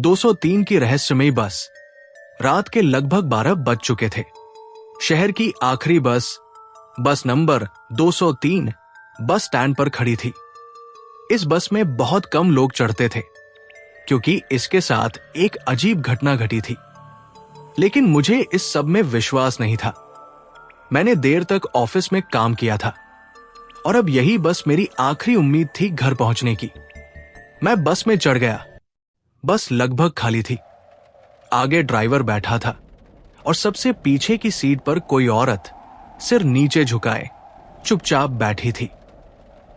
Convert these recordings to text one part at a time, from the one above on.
203 की रहस्यमयी बस। रात के लगभग 12 बज चुके थे। शहर की आखिरी बस, बस नंबर 203, बस स्टैंड पर खड़ी थी। इस बस में बहुत कम लोग चढ़ते थे क्योंकि इसके साथ एक अजीब घटना घटी थी। लेकिन मुझे इस सब में विश्वास नहीं था। मैंने देर तक ऑफिस में काम किया था और अब यही बस मेरी आखिरी उम्मीद थी घर पहुंचने की। मैं बस में चढ़ गया। बस लगभग खाली थी। आगे ड्राइवर बैठा था और सबसे पीछे की सीट पर कोई औरत सिर नीचे झुकाए चुपचाप बैठी थी।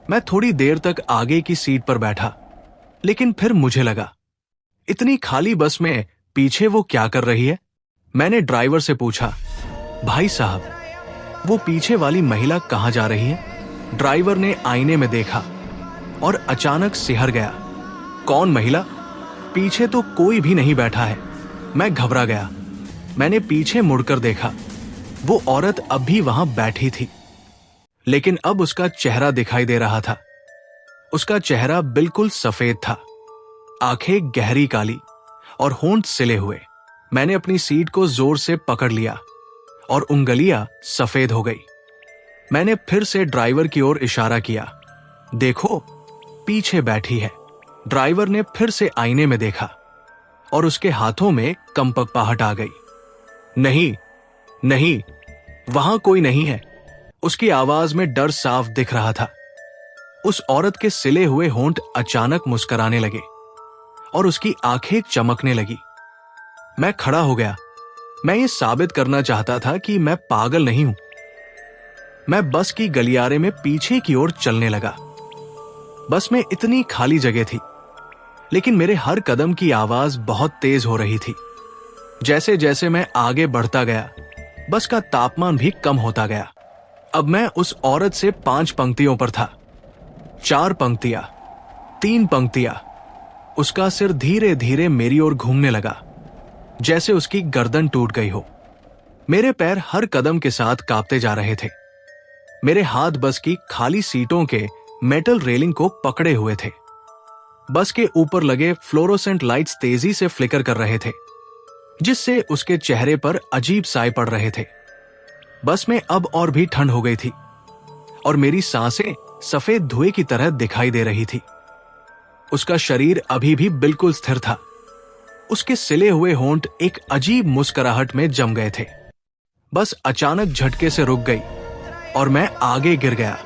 मैं थोड़ी देर तक आगे की सीट पर बैठा, लेकिन फिर मुझे लगा, इतनी खाली बस में पीछे वो क्या कर रही है? मैंने ड्राइवर से पूछा, भाई साहब, वो पीछे वाली महिला कहां जा रही है? ड्राइवर ने आईने में देखा और अचानक सिहर गया। कौन महिला? पीछे तो कोई भी नहीं बैठा है। मैं घबरा गया। मैंने पीछे मुड़कर देखा। वो औरत अब भी वहां बैठी थी, लेकिन अब उसका चेहरा दिखाई दे रहा था। उसका चेहरा बिल्कुल सफेद था, आंखें गहरी काली और होंठ सिले हुए। मैंने अपनी सीट को जोर से पकड़ लिया और उंगलियां सफेद हो गई। मैंने फिर से ड्राइवर की ओर इशारा किया, देखो, पीछे बैठी है। ड्राइवर ने फिर से आईने में देखा और उसके हाथों में कंपकपाहट आ गई। नहीं, नहीं, वहां कोई नहीं है। उसकी आवाज में डर साफ दिख रहा था। उस औरत के सिले हुए होंठ अचानक मुस्कुराने लगे और उसकी आंखें चमकने लगी। मैं खड़ा हो गया। मैं ये साबित करना चाहता था कि मैं पागल नहीं हूं। मैं बस की गलियारे में पीछे की ओर चलने लगा। बस में इतनी खाली जगह थी, लेकिन मेरे हर कदम की आवाज बहुत तेज हो रही थी। जैसे जैसे मैं आगे बढ़ता गया, बस का तापमान भी कम होता गया। अब मैं उस औरत से 5 पंक्तियों पर था। 4 पंक्तियां, 3 पंक्तियां। उसका सिर धीरे धीरे मेरी ओर घूमने लगा, जैसे उसकी गर्दन टूट गई हो। मेरे पैर हर कदम के साथ कांपते जा रहे थे। मेरे हाथ बस की खाली सीटों के मेटल रेलिंग को पकड़े हुए थे। बस के ऊपर लगे फ्लोरोसेंट लाइट्स तेजी से फ्लिकर कर रहे थे, जिससे उसके चेहरे पर अजीब साए पड़ रहे थे। बस में अब और भी ठंड हो गई थी और मेरी सांसें सफेद धुएं की तरह दिखाई दे रही थी। उसका शरीर अभी भी बिल्कुल स्थिर था। उसके सिले हुए होंठ एक अजीब मुस्कुराहट में जम गए थे। बस अचानक झटके से रुक गई और मैं आगे गिर गया।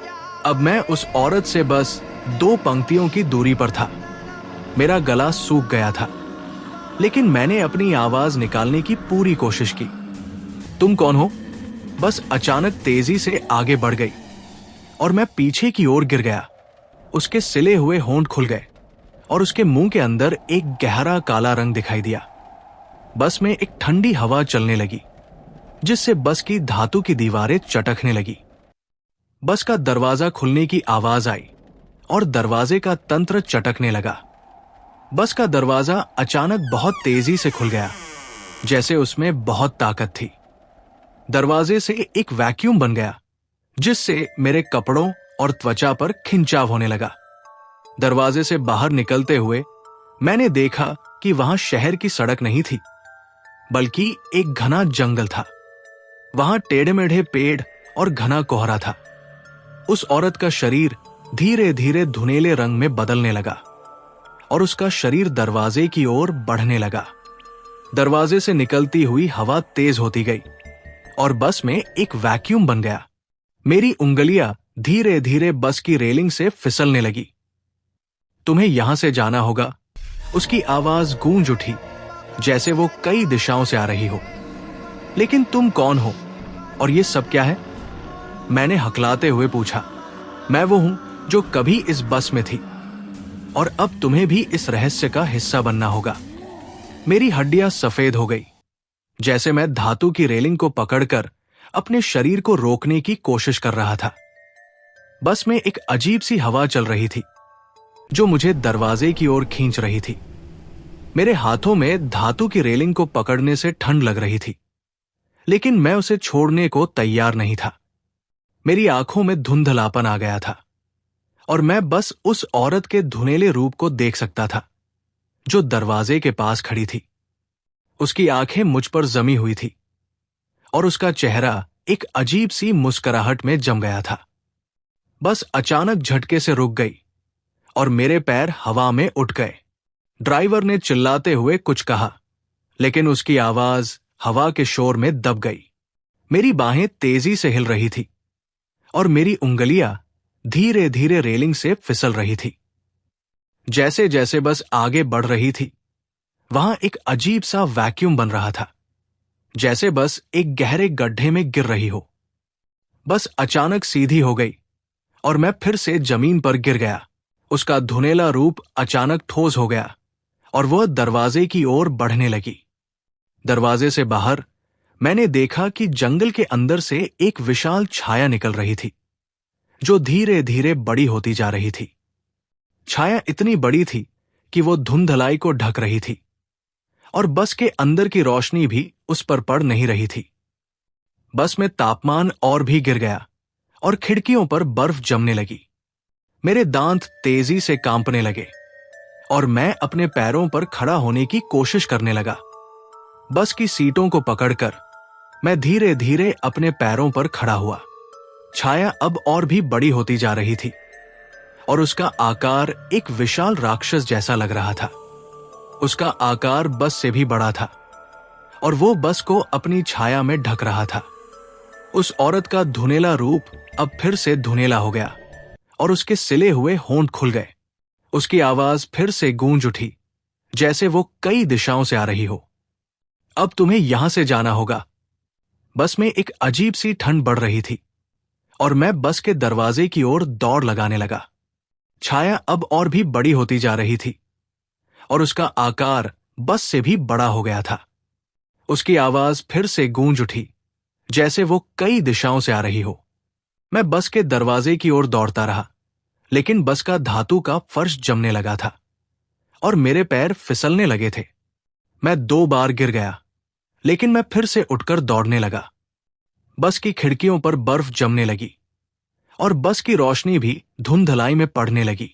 अब मैं उस औरत से बस 2 पंक्तियों की दूरी पर था। मेरा गला सूख गया था, लेकिन मैंने अपनी आवाज निकालने की पूरी कोशिश की। तुम कौन हो? बस अचानक तेजी से आगे बढ़ गई और मैं पीछे की ओर गिर गया। उसके सिले हुए होंठ खुल गए और उसके मुंह के अंदर एक गहरा काला रंग दिखाई दिया। बस में एक ठंडी हवा चलने लगी, जिससे बस की धातु की दीवारें चटकने लगी। बस का दरवाजा खुलने की आवाज आई और दरवाजे का तंत्र चटकने लगा। बस का दरवाजा अचानक बहुत तेजी से खुल गया, जैसे उसमें बहुत ताकत थी। दरवाजे से एक वैक्यूम बन गया, जिससे मेरे कपड़ों और त्वचा पर खिंचाव होने लगा। दरवाजे से बाहर निकलते हुए मैंने देखा कि वहां शहर की सड़क नहीं थी, बल्कि एक घना जंगल था। वहां टेढ़े मेढ़े पेड़ और घना कोहरा था। उस औरत का शरीर धीरे धीरे धुनेले रंग में बदलने लगा और उसका शरीर दरवाजे की ओर बढ़ने लगा। दरवाजे से निकलती हुई हवा तेज होती गई और बस में एक वैक्यूम बन गया। मेरी उंगलियां धीरे धीरे बस की रेलिंग से फिसलने लगी। तुम्हें यहां से जाना होगा। उसकी आवाज गूंज उठी, जैसे वो कई दिशाओं से आ रही हो। लेकिन तुम कौन हो और ये सब क्या है? मैंने हकलाते हुए पूछा। मैं वो हूं जो कभी इस बस में थी और अब तुम्हें भी इस रहस्य का हिस्सा बनना होगा। मेरी हड्डियां सफेद हो गई, जैसे मैं धातु की रेलिंग को पकड़कर अपने शरीर को रोकने की कोशिश कर रहा था। बस में एक अजीब सी हवा चल रही थी, जो मुझे दरवाजे की ओर खींच रही थी। मेरे हाथों में धातु की रेलिंग को पकड़ने से ठंड लग रही थी, लेकिन मैं उसे छोड़ने को तैयार नहीं था। मेरी आंखों में धुंधलापन आ गया था और मैं बस उस औरत के धुनेले रूप को देख सकता था, जो दरवाजे के पास खड़ी थी। उसकी आंखें मुझ पर जमी हुई थी और उसका चेहरा एक अजीब सी मुस्कुराहट में जम गया था। बस अचानक झटके से रुक गई और मेरे पैर हवा में उठ गए। ड्राइवर ने चिल्लाते हुए कुछ कहा, लेकिन उसकी आवाज हवा के शोर में दब गई। मेरी बाहें तेजी से हिल रही थी और मेरी उंगलियां धीरे धीरे रेलिंग से फिसल रही थी। जैसे जैसे बस आगे बढ़ रही थी, वहां एक अजीब सा वैक्यूम बन रहा था, जैसे बस एक गहरे गड्ढे में गिर रही हो। बस अचानक सीधी हो गई और मैं फिर से जमीन पर गिर गया। उसका धुनेला रूप अचानक ठोस हो गया और वह दरवाजे की ओर बढ़ने लगी। दरवाजे से बाहर मैंने देखा कि जंगल के अंदर से एक विशाल छाया निकल रही थी, जो धीरे धीरे बड़ी होती जा रही थी। छाया इतनी बड़ी थी कि वो धुंधलाई को ढक रही थी और बस के अंदर की रोशनी भी उस पर पड़ नहीं रही थी। बस में तापमान और भी गिर गया और खिड़कियों पर बर्फ जमने लगी। मेरे दांत तेजी से कांपने लगे और मैं अपने पैरों पर खड़ा होने की कोशिश करने लगा। बस की सीटों को पकड़कर मैं धीरे धीरे अपने पैरों पर खड़ा हुआ। छाया अब और भी बड़ी होती जा रही थी और उसका आकार एक विशाल राक्षस जैसा लग रहा था। उसका आकार बस से भी बड़ा था और वो बस को अपनी छाया में ढक रहा था। उस औरत का धुनेला रूप अब फिर से धुनेला हो गया और उसके सिले हुए होंठ खुल गए। उसकी आवाज फिर से गूंज उठी, जैसे वो कई दिशाओं से आ रही हो। अब तुम्हें यहां से जाना होगा। बस में एक अजीब सी ठंड बढ़ रही थी और मैं बस के दरवाजे की ओर दौड़ लगाने लगा। छाया अब और भी बड़ी होती जा रही थी और उसका आकार बस से भी बड़ा हो गया था। उसकी आवाज फिर से गूंज उठी, जैसे वो कई दिशाओं से आ रही हो। मैं बस के दरवाजे की ओर दौड़ता रहा, लेकिन बस का धातु का फर्श जमने लगा था और मेरे पैर फिसलने लगे थे। मैं 2 बार गिर गया, लेकिन मैं फिर से उठकर दौड़ने लगा। बस की खिड़कियों पर बर्फ जमने लगी और बस की रोशनी भी धुंधलाई में पड़ने लगी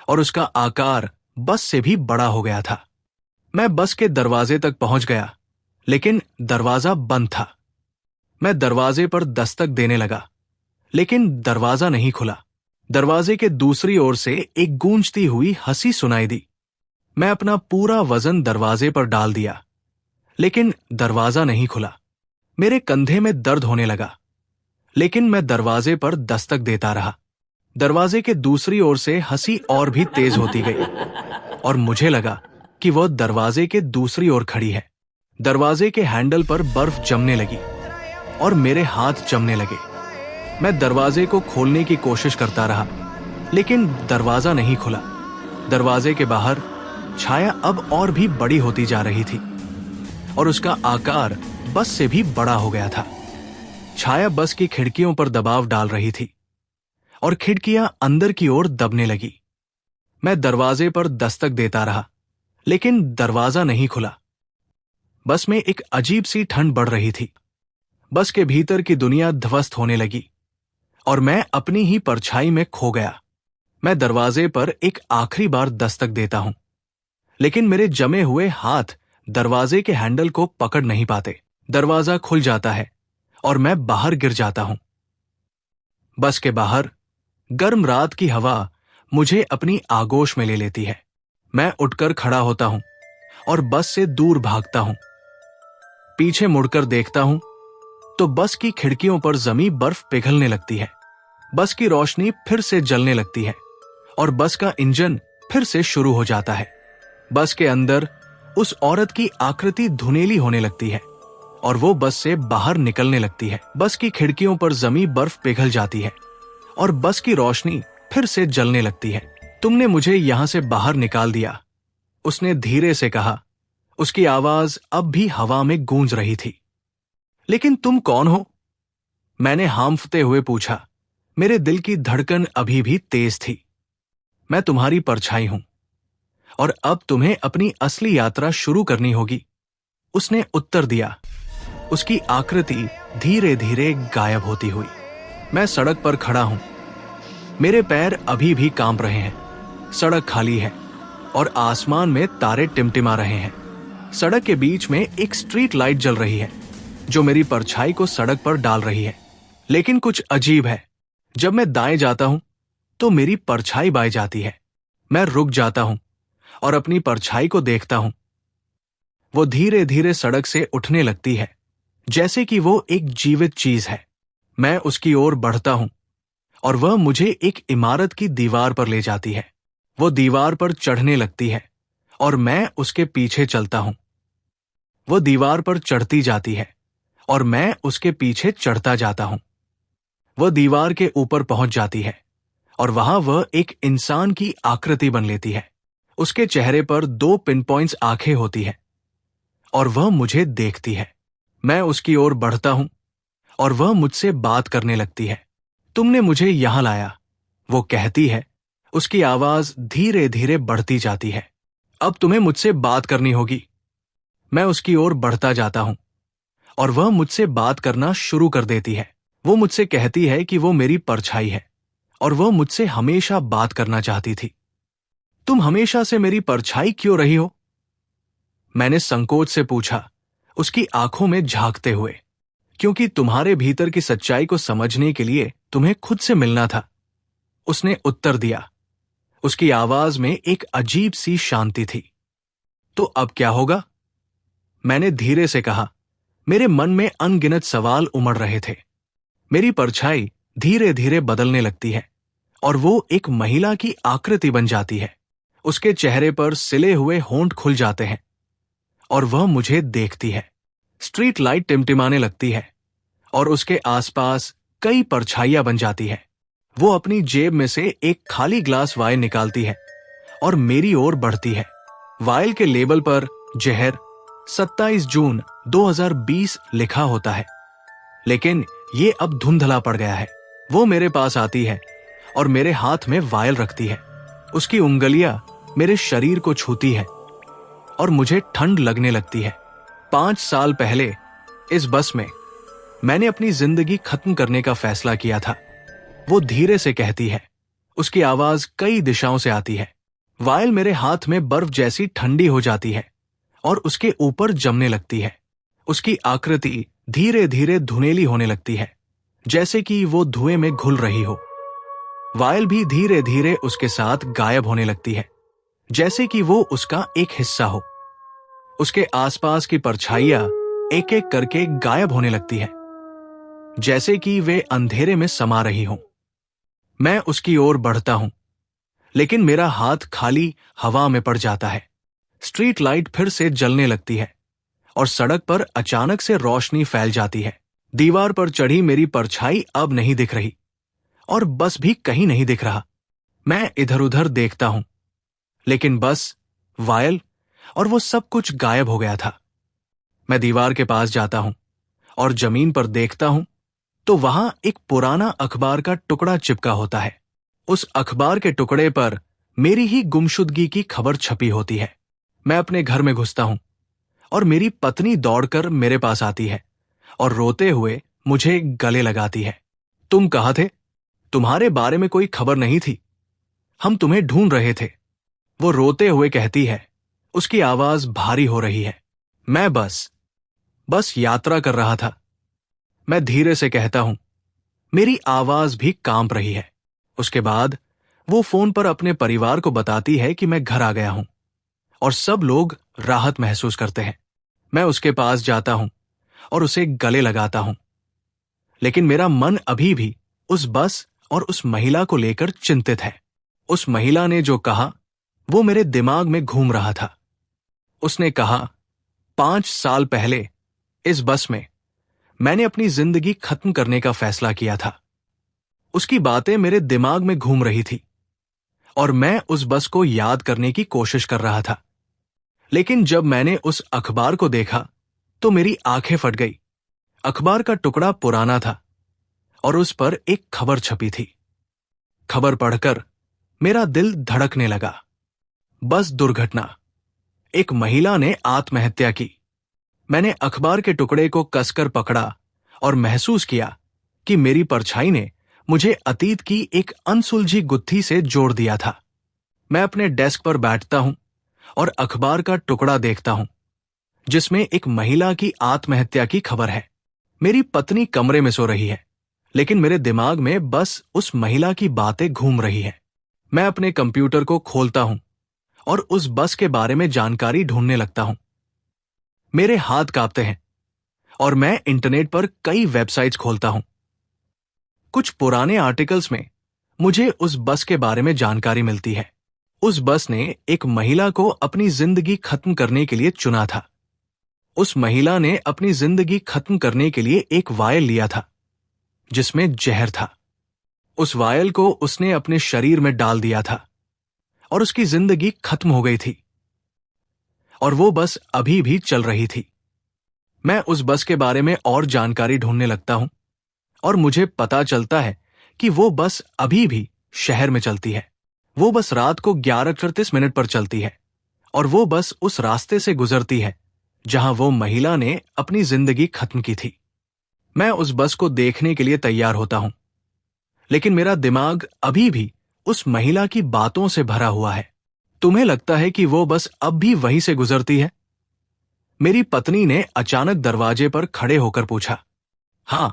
और उसका आकार बस से भी बड़ा हो गया था। मैं बस के दरवाजे तक पहुंच गया, लेकिन दरवाजा बंद था। मैं दरवाजे पर दस्तक देने लगा, लेकिन दरवाजा नहीं खुला। दरवाजे के दूसरी ओर से एक गूंजती हुई हंसी सुनाई दी। मैं अपना पूरा वजन दरवाजे पर डाल दिया, लेकिन दरवाजा नहीं खुला। मेरे कंधे में दर्द होने लगा, लेकिन मैं दरवाजे पर दस्तक देता रहा। दरवाजे के दूसरी ओर से हंसी और भी तेज होती गई और मुझे लगा कि वह दरवाजे के दूसरी ओर खड़ी है। दरवाजे के हैंडल पर बर्फ जमने लगी और मेरे हाथ जमने लगे। मैं दरवाजे को खोलने की कोशिश करता रहा, लेकिन दरवाजा नहीं खुला। दरवाजे के बाहर छाया अब और भी बड़ी होती जा रही थी और उसका आकार बस से भी बड़ा हो गया था। छाया बस की खिड़कियों पर दबाव डाल रही थी और खिड़कियां अंदर की ओर दबने लगी। मैं दरवाजे पर दस्तक देता रहा, लेकिन दरवाजा नहीं खुला। बस में एक अजीब सी ठंड बढ़ रही थी। बस के भीतर की दुनिया ध्वस्त होने लगी और मैं अपनी ही परछाई में खो गया। मैं दरवाजे पर एक आखिरी बार दस्तक देता हूं, लेकिन मेरे जमे हुए हाथ दरवाजे के हैंडल को पकड़ नहीं पाते। दरवाजा खुल जाता है और मैं बाहर गिर जाता हूं। बस के बाहर गर्म रात की हवा मुझे अपनी आगोश में ले लेती है। मैं उठकर खड़ा होता हूं और बस से दूर भागता हूं। पीछे मुड़कर देखता हूं तो बस की खिड़कियों पर जमी बर्फ पिघलने लगती है। बस की रोशनी फिर से जलने लगती है और बस का इंजन फिर से शुरू हो जाता है। बस के अंदर उस औरत की आकृति धुनेली होने लगती है और वो बस से बाहर निकलने लगती है। बस की खिड़कियों पर जमी बर्फ पिघल जाती है और बस की रोशनी फिर से जलने लगती है। तुमने मुझे यहां से बाहर निकाल दिया, उसने धीरे से कहा। उसकी आवाज अब भी हवा में गूंज रही थी। लेकिन तुम कौन हो? मैंने हांफते हुए पूछा। मेरे दिल की धड़कन अभी भी तेज थी। मैं तुम्हारी परछाई हूं और अब तुम्हें अपनी असली यात्रा शुरू करनी होगी, उसने उत्तर दिया। उसकी आकृति धीरे धीरे गायब होती हुई। मैं सड़क पर खड़ा हूं। मेरे पैर अभी भी कांप रहे हैं। सड़क खाली है और आसमान में तारे टिमटिमा रहे हैं। सड़क के बीच में एक स्ट्रीट लाइट जल रही है जो मेरी परछाई को सड़क पर डाल रही है। लेकिन कुछ अजीब है, जब मैं दाएं जाता हूं तो मेरी परछाई बाएं जाती है। मैं रुक जाता हूं और अपनी परछाई को देखता हूं। वो धीरे धीरे सड़क से उठने लगती है, जैसे कि वो एक जीवित चीज है। मैं उसकी ओर बढ़ता हूं और वह मुझे एक इमारत की दीवार पर ले जाती है। वो दीवार पर चढ़ने लगती है और मैं उसके पीछे चलता हूं। वो दीवार पर चढ़ती जाती है और मैं उसके पीछे चढ़ता जाता हूं। वह दीवार के ऊपर पहुंच जाती है और वहां वह एक इंसान की आकृति बन लेती है। उसके चेहरे पर 2 पिन पॉइंट्स आंखें होती है और वह मुझे देखती है। मैं उसकी ओर बढ़ता हूं और वह मुझसे बात करने लगती है। तुमने मुझे यहां लाया, वो कहती है। उसकी आवाज धीरे धीरे बढ़ती जाती है। अब तुम्हें मुझसे बात करनी होगी। मैं उसकी ओर बढ़ता जाता हूं और वह मुझसे बात करना शुरू कर देती है। वो मुझसे कहती है कि वो मेरी परछाई है और वह मुझसे हमेशा बात करना चाहती थी। तुम हमेशा से मेरी परछाई क्यों रही हो? मैंने संकोच से पूछा, उसकी आंखों में झांकते हुए। क्योंकि तुम्हारे भीतर की सच्चाई को समझने के लिए तुम्हें खुद से मिलना था, उसने उत्तर दिया। उसकी आवाज में एक अजीब सी शांति थी। तो अब क्या होगा? मैंने धीरे से कहा। मेरे मन में अनगिनत सवाल उमड़ रहे थे। मेरी परछाई धीरे धीरे बदलने लगती है और वो एक महिला की आकृति बन जाती है। उसके चेहरे पर सिले हुए होंठ खुल जाते हैं और वह मुझे देखती है। स्ट्रीट लाइट टिमटिमाने लगती है और उसके आसपास कई परछाइयां बन जाती है। वो अपनी जेब में से एक खाली ग्लास वाइन निकालती है और मेरी ओर बढ़ती है। वाइन के लेबल पर जहर 27 जून 2020 लिखा होता है, लेकिन ये अब धुंधला पड़ गया है। वो मेरे पास आती है और मेरे हाथ में वायल रखती है। उसकी उंगलियां मेरे शरीर को छूती है और मुझे ठंड लगने लगती है। 5 साल पहले इस बस में मैंने अपनी जिंदगी खत्म करने का फैसला किया था, वो धीरे से कहती है। उसकी आवाज कई दिशाओं से आती है। वायल मेरे हाथ में बर्फ जैसी ठंडी हो जाती है और उसके ऊपर जमने लगती है। उसकी आकृति धीरे धीरे धुनेली होने लगती है, जैसे कि वो धुएं में घुल रही हो। वायल भी धीरे धीरे उसके साथ गायब होने लगती है, जैसे कि वो उसका एक हिस्सा हो। उसके आसपास की परछाइयां एक एक करके गायब होने लगती है, जैसे कि वे अंधेरे में समा रही हों। मैं उसकी ओर बढ़ता हूं, लेकिन मेरा हाथ खाली हवा में पड़ जाता है। स्ट्रीट लाइट फिर से जलने लगती है और सड़क पर अचानक से रोशनी फैल जाती है। दीवार पर चढ़ी मेरी परछाई अब नहीं दिख रही और बस भी कहीं नहीं दिख रहा। मैं इधर उधर देखता हूं, लेकिन बस, वायल और वो सब कुछ गायब हो गया था। मैं दीवार के पास जाता हूं और जमीन पर देखता हूं तो वहां एक पुराना अखबार का टुकड़ा चिपका होता है। उस अखबार के टुकड़े पर मेरी ही गुमशुदगी की खबर छपी होती है। मैं अपने घर में घुसता हूं और मेरी पत्नी दौड़कर मेरे पास आती है और रोते हुए मुझे गले लगाती है। तुम कहाँ थे? तुम्हारे बारे में कोई खबर नहीं थी। हम तुम्हें ढूंढ रहे थे, वो रोते हुए कहती है। उसकी आवाज भारी हो रही है। मैं बस यात्रा कर रहा था। मैं धीरे से कहता हूं। मेरी आवाज भी कांप रही है। उसके बाद वो फोन पर अपने परिवार को बताती है कि मैं घर आ गया हूं और सब लोग राहत महसूस करते हैं। मैं उसके पास जाता हूं और उसे गले लगाता हूं, लेकिन मेरा मन अभी भी उस बस और उस महिला को लेकर चिंतित है। उस महिला ने जो कहा वो मेरे दिमाग में घूम रहा था। उसने कहा, 5 साल पहले इस बस में मैंने अपनी जिंदगी खत्म करने का फैसला किया था। उसकी बातें मेरे दिमाग में घूम रही थी और मैं उस बस को याद करने की कोशिश कर रहा था। लेकिन जब मैंने उस अखबार को देखा तो मेरी आंखें फट गई। अखबार का टुकड़ा पुराना था और उस पर एक खबर छपी थी। खबर पढ़कर मेरा दिल धड़कने लगा। बस दुर्घटना, एक महिला ने आत्महत्या की। मैंने अखबार के टुकड़े को कसकर पकड़ा और महसूस किया कि मेरी परछाई ने मुझे अतीत की एक अनसुलझी गुत्थी से जोड़ दिया था। मैं अपने डेस्क पर बैठता हूं और अखबार का टुकड़ा देखता हूं जिसमें एक महिला की आत्महत्या की खबर है। मेरी पत्नी कमरे में सो रही है, लेकिन मेरे दिमाग में बस उस महिला की बातें घूम रही है। मैं अपने कंप्यूटर को खोलता हूं और उस बस के बारे में जानकारी ढूंढने लगता हूं। मेरे हाथ कांपते हैं और मैं इंटरनेट पर कई वेबसाइट्स खोलता हूं। कुछ पुराने आर्टिकल्स में मुझे उस बस के बारे में जानकारी मिलती है। उस बस ने एक महिला को अपनी जिंदगी खत्म करने के लिए चुना था। उस महिला ने अपनी जिंदगी खत्म करने के लिए एक वायल लिया था जिसमें जहर था। उस वायल को उसने अपने शरीर में डाल दिया था और उसकी जिंदगी खत्म हो गई थी और वो बस अभी भी चल रही थी। मैं उस बस के बारे में और जानकारी ढूंढने लगता हूं और मुझे पता चलता है कि वो बस अभी भी शहर में चलती है। वो बस रात को 11:38 पर चलती है और वो बस उस रास्ते से गुजरती है जहां वो महिला ने अपनी जिंदगी खत्म की थी। मैं उस बस को देखने के लिए तैयार होता हूं, लेकिन मेरा दिमाग अभी भी उस महिला की बातों से भरा हुआ है। तुम्हें लगता है कि वो बस अब भी वहीं से गुजरती है? मेरी पत्नी ने अचानक दरवाजे पर खड़े होकर पूछा। हां,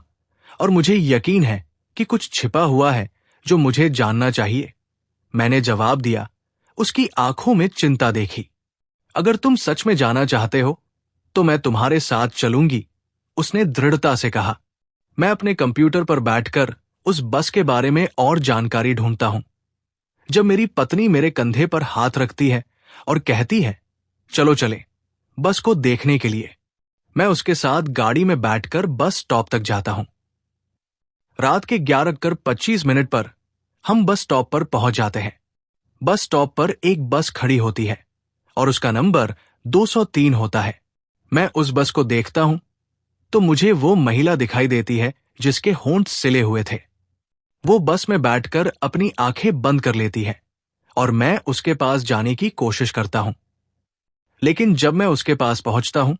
और मुझे यकीन है कि कुछ छिपा हुआ है जो मुझे जानना चाहिए। मैंने जवाब दिया। उसकी आंखों में चिंता देखी। अगर तुम सच में जाना चाहते हो तो मैं तुम्हारे साथ चलूंगी, उसने दृढ़ता से कहा। मैं अपने कंप्यूटर पर बैठकर उस बस के बारे में और जानकारी ढूंढता हूं जब मेरी पत्नी मेरे कंधे पर हाथ रखती है और कहती है, चलो चले बस को देखने के लिए। मैं उसके साथ गाड़ी में बैठकर बस स्टॉप तक जाता हूं। रात के 11:25 पर हम बस स्टॉप पर पहुंच जाते हैं। बस स्टॉप पर एक बस खड़ी होती है और उसका नंबर 203 होता है। मैं उस बस को देखता हूं तो मुझे वो महिला दिखाई देती है जिसके होंठ सिले हुए थे। वो बस में बैठकर अपनी आंखें बंद कर लेती है और मैं उसके पास जाने की कोशिश करता हूं। लेकिन जब मैं उसके पास पहुंचता हूं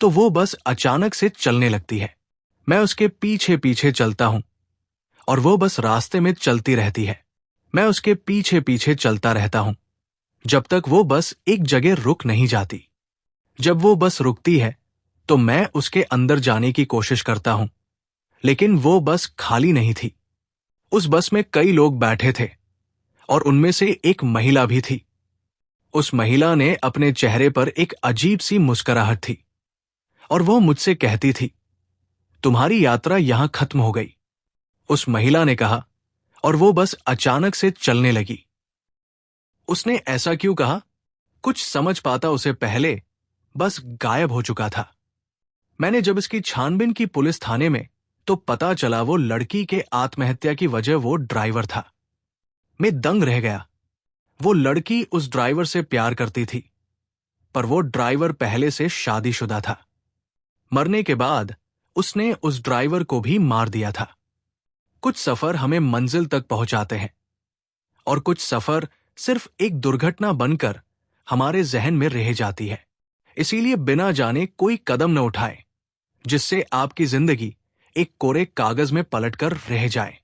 तो वो बस अचानक से चलने लगती है। मैं उसके पीछे पीछे चलता हूं और वो बस रास्ते में चलती रहती है। मैं उसके पीछे पीछे चलता रहता हूं जब तक वो बस एक जगह रुक नहीं जाती। जब वो बस रुकती है तो मैं उसके अंदर जाने की कोशिश करता हूं, लेकिन वो बस खाली नहीं थी। उस बस में कई लोग बैठे थे और उनमें से एक महिला भी थी। उस महिला ने अपने चेहरे पर एक अजीब सी मुस्कुराहट थी और वो मुझसे कहती थी, तुम्हारी यात्रा यहां खत्म हो गई। उस महिला ने कहा और वो बस अचानक से चलने लगी। उसने ऐसा क्यों कहा, कुछ समझ पाता उसे पहले बस गायब हो चुका था। मैंने जब इसकी छानबीन की पुलिस थाने में तो पता चला वो लड़की के आत्महत्या की वजह वो ड्राइवर था। मैं दंग रह गया। वो लड़की उस ड्राइवर से प्यार करती थी, पर वो ड्राइवर पहले से शादीशुदा था। मरने के बाद उसने उस ड्राइवर को भी मार दिया था। कुछ सफर हमें मंजिल तक पहुंचाते हैं और कुछ सफर सिर्फ एक दुर्घटना बनकर हमारे जहन में रह जाती है। इसीलिए बिना जाने कोई कदम न उठाएं जिससे आपकी जिंदगी एक कोरे कागज में पलटकर रह जाए।